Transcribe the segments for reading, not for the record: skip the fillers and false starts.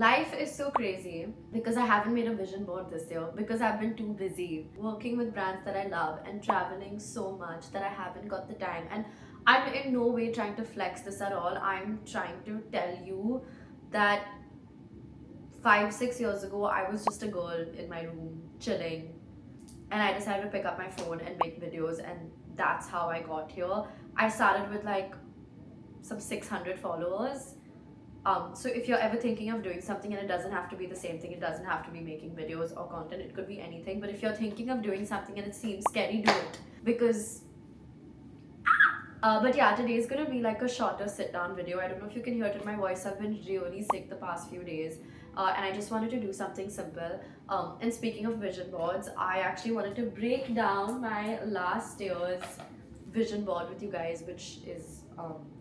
Life is so crazy because I haven't made a vision board this year because I've been too busy working with brands that I love and traveling so much that I haven't got the time. And I'm in no way trying to flex this at all. I'm trying to tell you that 5, 6 years ago, I was just a girl in my room chilling, and I decided to pick up my phone and make videos, and that's how I got here. I started with like some 600 followers. So if you're ever thinking of doing something, and it doesn't have to be the same thing, it doesn't have to be making videos or content, it could be anything. But if you're thinking of doing something and it seems scary, do it. Because but yeah, today is gonna be like a shorter sit down video. I don't know if you can hear it in my voice. I've been really sick the past few days, and I just wanted to do something simple. And speaking of vision boards, I actually wanted to break down my last year's vision board with you guys, which is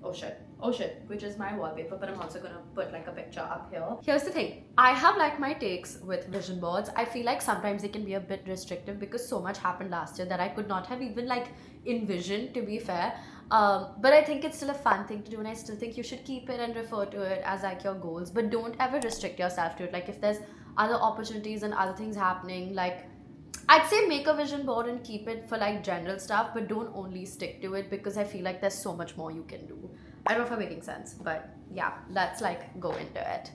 oh shit, which is my wallpaper. But I'm also gonna put like a picture up here. Here's the thing, I have like my takes with vision boards. I feel like sometimes they can be a bit restrictive because so much happened last year that I could not have even like envisioned, to be fair. But I think it's still a fun thing to do, and I still think you should keep it and refer to it as like your goals, but don't ever restrict yourself to it. Like if there's other opportunities and other things happening, like I'd say make a vision board and keep it for like general stuff, but don't only stick to it because I feel like there's so much more you can do. I don't know if I'm making sense, but yeah, let's like go into it.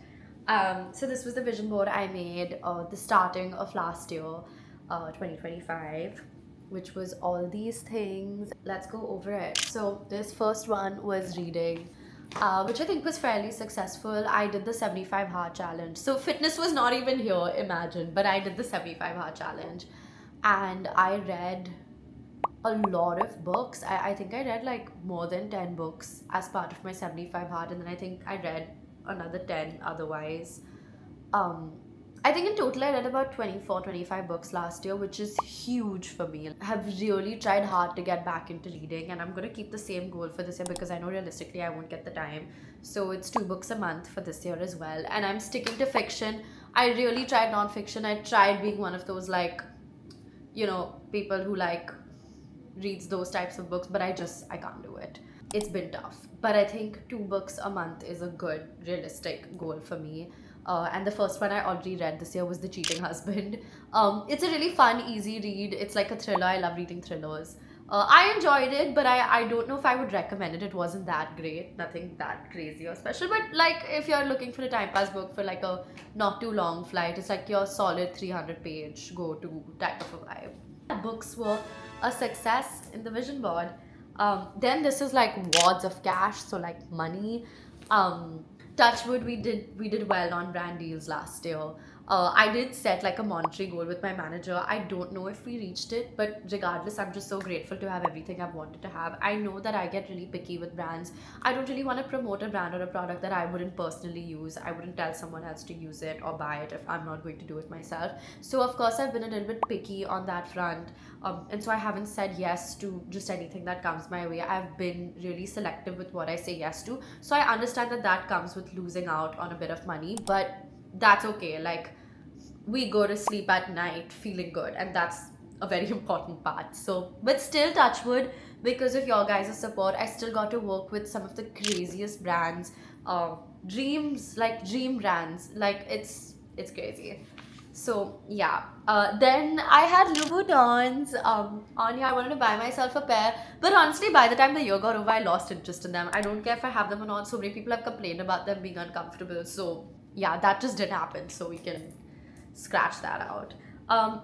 So this was the vision board I made the starting of last year, 2025, which was all these things. Let's go over it. So this first one was reading, which I think was fairly successful. I did the 75 hard challenge. So fitness was not even here, imagine, but I did the 75 hard challenge, and I read a lot of books. I think I read like more than 10 books as part of my 75 hard, and then I think I read another 10 otherwise. um I think in total I read about 24, 25 books last year, which is huge for me. I have really tried hard to get back into reading, and I'm going to keep the same goal for this year because I know realistically I won't get the time. So it's 2 books a month for this year as well. And I'm sticking to fiction. I really tried nonfiction. I tried being one of those, like, people who like reads those types of books, but I can't do it. It's been tough, but I think 2 books a month is a good realistic goal for me. And the first one I already read this year was The Cheating Husband. It's a really fun, easy read. It's like a thriller. I love reading thrillers. I enjoyed it, but I don't know if I would recommend it. It wasn't that great, nothing that crazy or special. But like if you're looking for a time pass book for like a not too long flight, it's like your solid 300-page go to type of a vibe. Books were a success in the vision board. Then this is like wads of cash, so like money. Touchwood, we did well on brand deals last year. I did set like a monetary goal with my manager. I don't know if we reached it, but regardless, I'm just so grateful to have everything I've wanted to have. I know that I get really picky with brands. I don't really want to promote a brand or a product that I wouldn't personally use. I wouldn't tell someone else to use it or buy it if I'm not going to do it myself. So of course, I've been a little bit picky on that front. And so I haven't said yes to just anything that comes my way. I've been really selective with what I say yes to. So I understand that that comes with losing out on a bit of money, but that's okay. Like, we go to sleep at night feeling good, and that's a very important part. So, but still, touch wood, because of your guys' support, I still got to work with some of the craziest brands, dreams, like dream brands. Like, it's crazy. So yeah, then I had Louboutins on here. I wanted to buy myself a pair, but honestly, by the time the year got over, I lost interest in them. I don't care if I have them or not. So many people have complained about them being uncomfortable. So yeah, that just didn't happen. So we can scratch that out.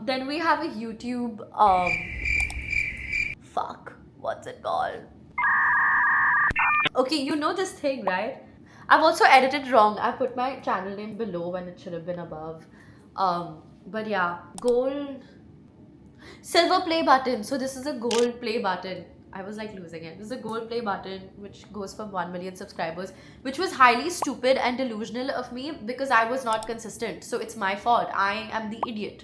Then we have a YouTube. Fuck, what's it called? Okay, you know this thing, right? I've also edited wrong. I put my channel name below when it should have been above. But yeah, gold, silver play button. So this is a gold play button. I was like losing it. This is a gold play button which goes for 1 million subscribers, which was highly stupid and delusional of me because I was not consistent. So it's my fault. I am the idiot.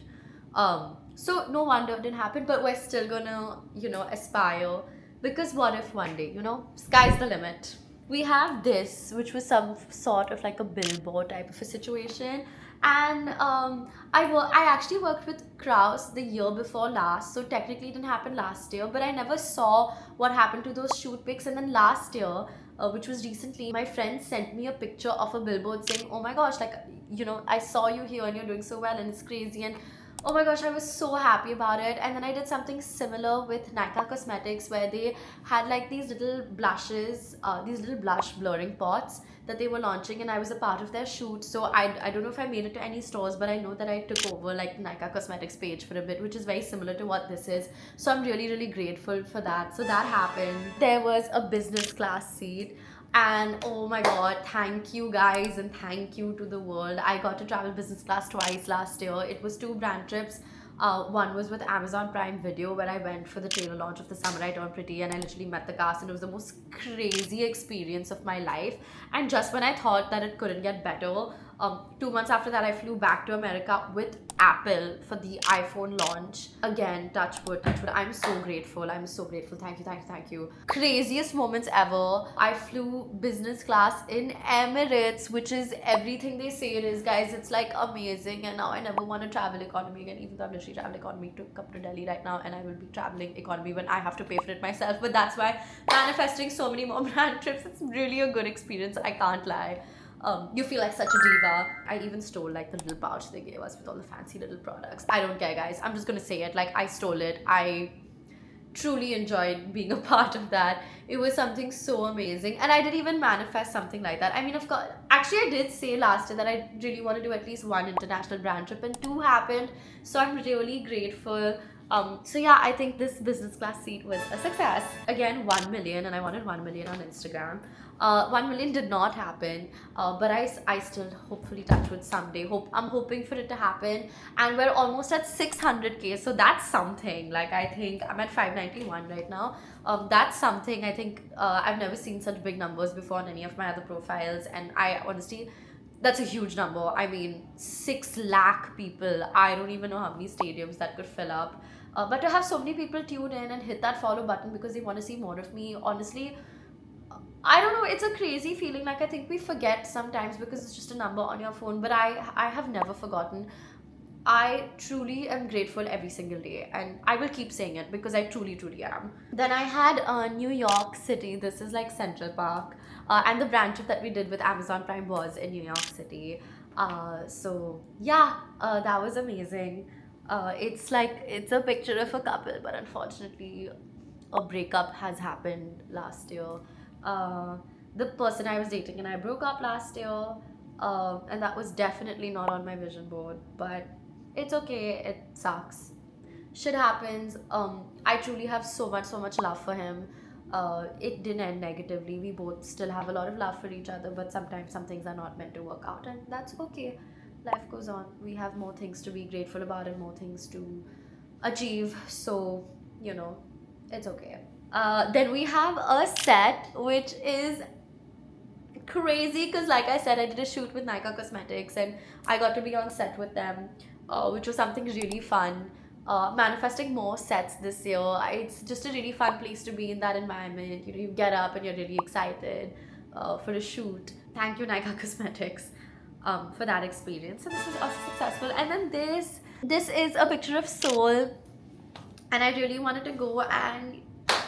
So no wonder it didn't happen, but we're still gonna, aspire, because what if one day, sky's the limit. We have this, which was some sort of like a billboard type of a situation. And I actually worked with Kraus the year before last, so technically it didn't happen last year, but I never saw what happened to those shoot pics. And then last year, which was recently. My friend sent me a picture of a billboard saying, oh my gosh, like, I saw you here and you're doing so well and it's crazy. And oh my gosh, I was so happy about it. And then I did something similar with Nykaa Cosmetics, where they had like these little blushes, these little blush blurring pots that they were launching, and I was a part of their shoot. So I don't know if I made it to any stores, but I know that I took over like Nykaa Cosmetics page for a bit, which is very similar to what this is. So I'm really, really grateful for that. So that happened. There was a business class seat. And oh my god, thank you guys and thank you to the world. I got to travel business class twice last year. It was 2 brand trips. One was with Amazon Prime Video, where I went for the trailer launch of The Summer I Turned Pretty, and I literally met the cast, and it was the most crazy experience of my life. And just when I thought that it couldn't get better, 2 months after that, I flew back to America with Apple for the iPhone launch. Again, touch wood, touch wood. I'm so grateful. I'm so grateful. Thank you, thank you, thank you. Craziest moments ever. I flew business class in Emirates, which is everything they say it is, guys. It's like amazing. And now I never want to travel economy again, even though I'm literally traveling economy to come to Delhi right now, and I will be traveling economy when I have to pay for it myself. But that's why manifesting so many more brand trips, it's really a good experience. I can't lie. You feel like such a diva. I even stole like the little pouch they gave us with all the fancy little products. I don't care, guys. I'm just gonna say it. Like, I stole it. I truly enjoyed being a part of that. It was something so amazing, and I did even manifest something like that. I mean, of course, actually I did say last year that I really want to do at least 1 international brand trip, and 2 happened. So I'm really grateful. So yeah, I think this business class seat was a success. Again, 1 million, and I wanted 1 million on Instagram. 1 million did not happen, but I still hopefully touch wood someday. I'm hoping for it to happen, and we're almost at 600k, so that's something. Like, I think I'm at 591 right now. That's something. I think I've never seen such big numbers before on any of my other profiles, and I honestly, that's a huge number. I mean, 6 lakh people. I don't even know how many stadiums that could fill up. But to have so many people tune in and hit that follow button because they want to see more of me, honestly, I don't know, it's a crazy feeling. Like, I think we forget sometimes because it's just a number on your phone, but I have never forgotten. I truly am grateful every single day, and I will keep saying it because I truly, truly am. Then I had New York City. This is like Central Park, and the brand trip that we did with Amazon Prime was in New York City. So yeah, that was amazing. It's a picture of a couple, but unfortunately, a breakup has happened last year. Uh, the person I was dating and I broke up last year, and that was definitely not on my vision board. But it's okay. It sucks. Shit happens. I truly have so much love for him. It didn't end negatively. We both still have a lot of love for each other, but sometimes some things are not meant to work out, and that's okay. Life goes on. We have more things to be grateful about and more things to achieve. So, you know, it's okay. Then we have a set, which is crazy because, like I said, I did a shoot with Nykaa Cosmetics and I got to be on set with them, which was something really fun. Manifesting more sets this year. It's just a really fun place to be in that environment. You get up and you're really excited for a shoot. Thank you, Nykaa Cosmetics, for that experience. So this was also successful. And then this is a picture of Seoul, and I really wanted to go, and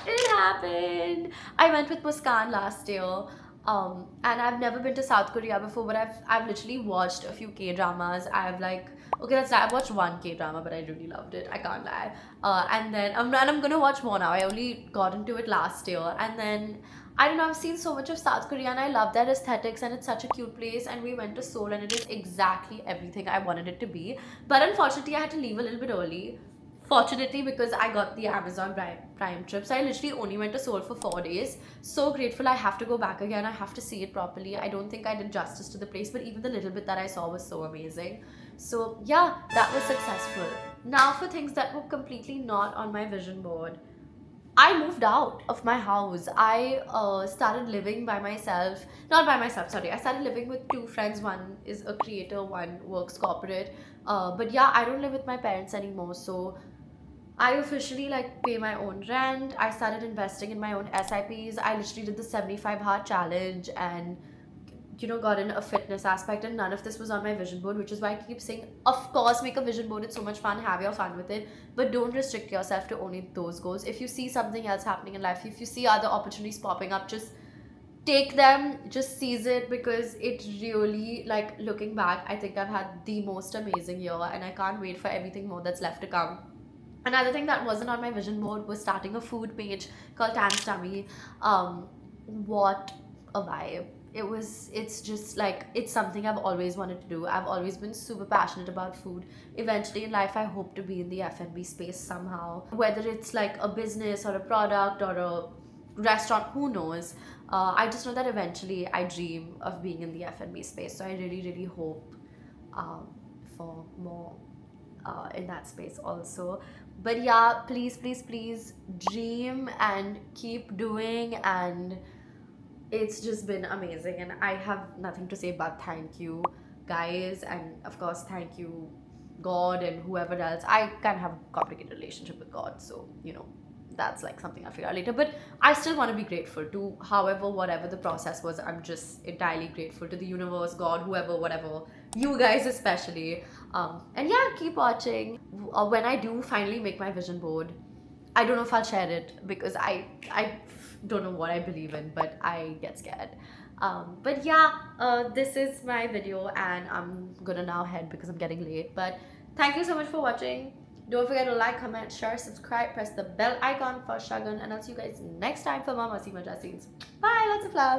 it happened. I went with Muskan last year. And I've never been to South Korea before, but I've literally watched a few K dramas. I've like, okay, that's I've watched 1 K drama, but I really loved it. I can't lie. And then I'm gonna watch more now. I only got into it last year, and then I don't know. I've seen so much of South Korea, and I love their aesthetics, and it's such a cute place. And we went to Seoul, and it is exactly everything I wanted it to be. But unfortunately, I had to leave a little bit early. Fortunately, because I got the Amazon Prime trip, so I literally only went to Seoul for 4 days. So grateful. I have to go back again. I have to see it properly. I don't think I did justice to the place, but even the little bit that I saw was so amazing. So yeah, that was successful. Now for things that were completely not on my vision board. I moved out of my house. I started living by myself. Not by myself, sorry. I started living with 2 friends. One is a creator, one works corporate. But yeah, I don't live with my parents anymore. So I officially like pay my own rent. I started investing in my own SIPs. I literally did the 75 hard challenge and got in a fitness aspect, and none of this was on my vision board, which is why I keep saying, of course, make a vision board. It's so much fun. Have your fun with it, but don't restrict yourself to only those goals. If you see something else happening in life, if you see other opportunities popping up, just take them, just seize it, because it really, like, looking back, I think I've had the most amazing year, and I can't wait for everything more that's left to come. Another thing that wasn't on my vision board was starting a food page called Tan's Tummy. What a vibe. It's just like, it's something I've always wanted to do. I've always been super passionate about food. Eventually in life, I hope to be in the F&B space somehow. Whether it's like a business or a product or a restaurant, who knows? I just know that eventually I dream of being in the F&B space. So I really, really hope for more in that space also. But yeah, please, please, please dream and keep doing. And it's just been amazing, and I have nothing to say but thank you, guys, and of course thank you, God, and whoever else. I kind of have a complicated relationship with God, so that's like something I'll figure out later. But I still want to be grateful to, however, whatever the process was. I'm just entirely grateful to the universe, God, whoever, whatever, you guys especially. And yeah, keep watching. When I do finally make my vision board, I don't know if I'll share it, because I don't know what I believe in, but I get scared. But yeah, this is my video, and I'm gonna now head because I'm getting late. But thank you so much for watching. Don't forget to like, comment, share, subscribe, press the bell icon for Shagun, and I'll see you guys next time for more Masima Scenes. Bye, lots of love.